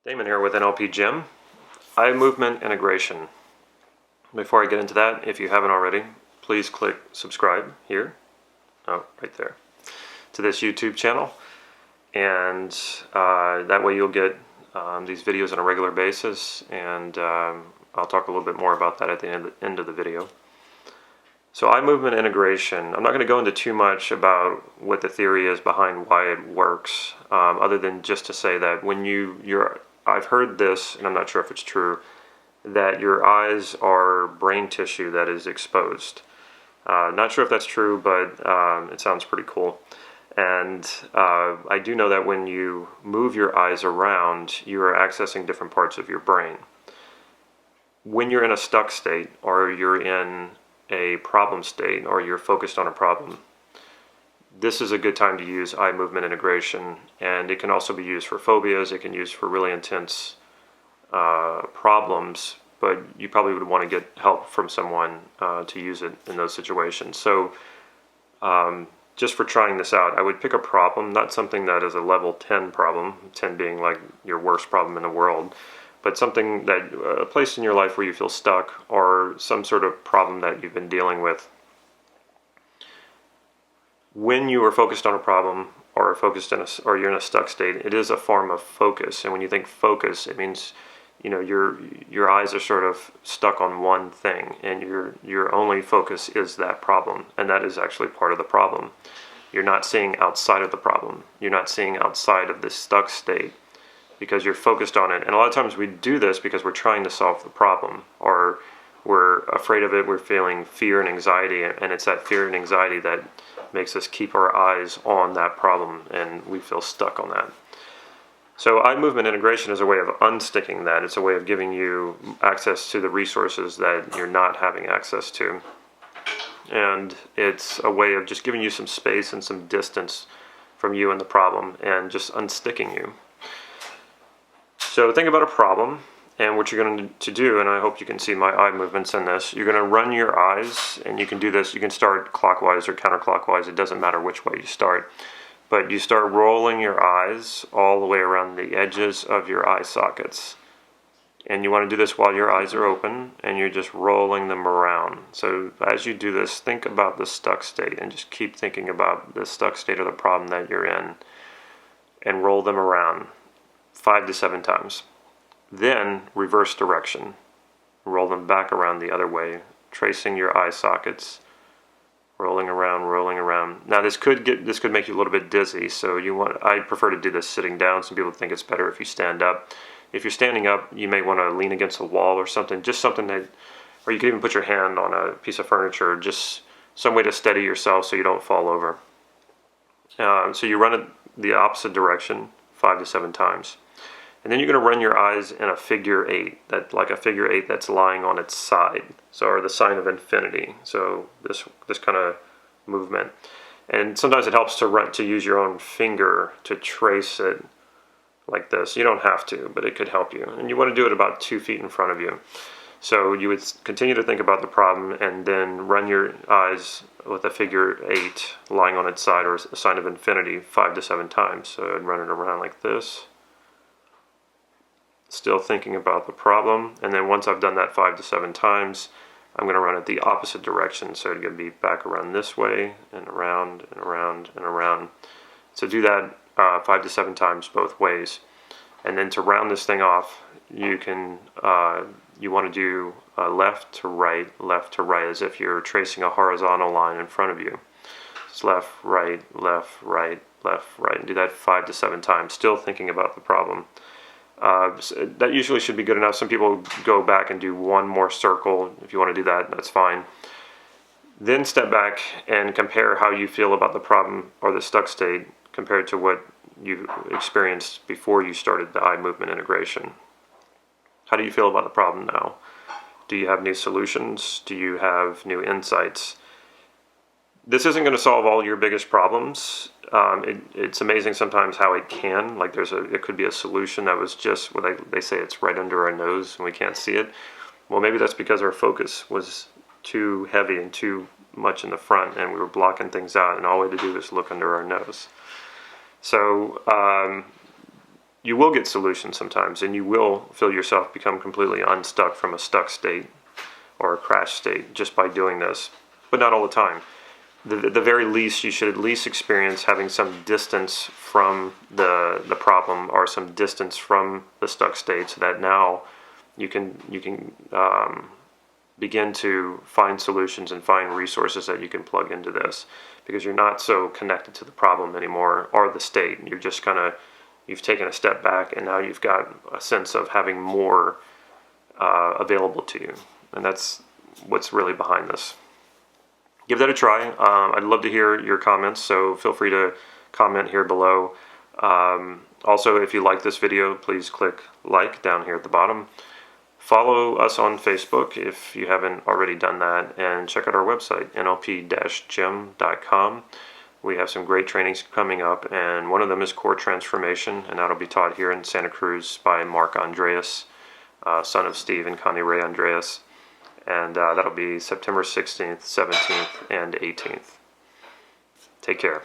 Damon here with NLP Gym. Eye movement integration. Before I get into that, if you haven't already, please click subscribe here, right there, to this YouTube channel, and that way you'll get these videos on a regular basis, and I'll talk a little bit more about that at the end of the video. So eye movement integration, I'm not going to go into too much about what the theory is behind why it works, other than just to say that when I've heard this, and I'm not sure if it's true, that your eyes are brain tissue that is exposed. Not sure if that's true, but it sounds pretty cool. And I do know that when you move your eyes around, you are accessing different parts of your brain. When you're in a stuck state, or you're in a problem state, or you're focused on a problem, this is a good time to use eye movement integration, and it can also be used for phobias. It can be used for really intense problems, but you probably would want to get help from someone to use it in those situations. So just for trying this out, I would pick a problem, not something that is a level 10 problem, 10 being like your worst problem in the world, but something that, a place in your life where you feel stuck, or some sort of problem that you've been dealing with. When you are focused on a problem, or or you're in a stuck state, it is a form of focus. And when you think focus, it means, you know, your eyes are sort of stuck on one thing, and your only focus is that problem, and that is actually part of the problem. You're not seeing outside of the problem. You're not seeing outside of this stuck state, because you're focused on it. And a lot of times we do this because we're trying to solve the problem, or we're afraid of it, we're feeling fear and anxiety, and it's that fear and anxiety that makes us keep our eyes on that problem, and we feel stuck on that. So eye movement integration is a way of unsticking that. It's a way of giving you access to the resources that you're not having access to. And it's a way of just giving you some space and some distance from you and the problem, and just unsticking you. So think about a problem, and what you're going to do, and I hope you can see my eye movements in this, you're going to run your eyes, and you can do this, you can start clockwise or counterclockwise, it doesn't matter which way you start, but you start rolling your eyes all the way around the edges of your eye sockets. And you want to do this while your eyes are open, and you're just rolling them around. So as you do this, think about the stuck state, and just keep thinking about the stuck state of the problem that you're in, and roll them around 5 to 7 times. Then reverse direction, roll them back around the other way, tracing your eye sockets, rolling around, rolling around. Now this could make you a little bit dizzy, so I prefer to do this sitting down. Some people think it's better if you stand up. If you're standing up, you may want to lean against a wall or something, just something that, or you could even put your hand on a piece of furniture, just some way to steady yourself so you don't fall over. So you run it the opposite direction 5 to 7 times. And then you're going to run your eyes in a figure 8, like a figure 8 that's lying on its side, or the sign of infinity. So this kind of movement. And sometimes it helps to use your own finger to trace it like this. You don't have to, but it could help you. And you want to do it about 2 feet in front of you. So you would continue to think about the problem, and then run your eyes with a figure 8 lying on its side, or a sign of infinity, 5 to 7 times. So I'd run it around like this, still thinking about the problem. And then once I've done that 5 to 7 times, I'm going to run it the opposite direction. So it's going to be back around this way, and around, and around, and around. So do that 5 to 7 times both ways. And then to round this thing off, you want to do left to right, as if you're tracing a horizontal line in front of you. It's left, right, left, right, left, right. And do that 5 to 7 times, still thinking about the problem. That usually should be good enough. Some people go back and do one more circle. If you want to do that, that's fine. Then step back and compare how you feel about the problem or the stuck state compared to what you experienced before you started the eye movement integration. How do you feel about the problem now? Do you have new solutions? Do you have new insights? This isn't going to solve all your biggest problems. It's amazing sometimes how it can. Like it could be a solution that was just what they say it's right under our nose and we can't see it. Well, maybe that's because our focus was too heavy and too much in the front, and we were blocking things out, and all we had to do was look under our nose. So you will get solutions sometimes, and you will feel yourself become completely unstuck from a stuck state or a crash state just by doing this, but not all the time. The very least, you should at least experience having some distance from the problem or some distance from the stuck state, so that now you can begin to find solutions and find resources that you can plug into this, because you're not so connected to the problem anymore or the state. You're just you've taken a step back, and now you've got a sense of having more available to you, and that's what's really behind this. Give that a try. I'd love to hear your comments, so feel free to comment here below. Also, if you like this video, please click like down here at the bottom. Follow us on Facebook if you haven't already done that, and check out our website, nlp-gym.com. We have some great trainings coming up, and one of them is core transformation, and that'll be taught here in Santa Cruz by Mark Andreas, son of Steve and Connie Ray Andreas. And that'll be September 16th, 17th, and 18th. Take care.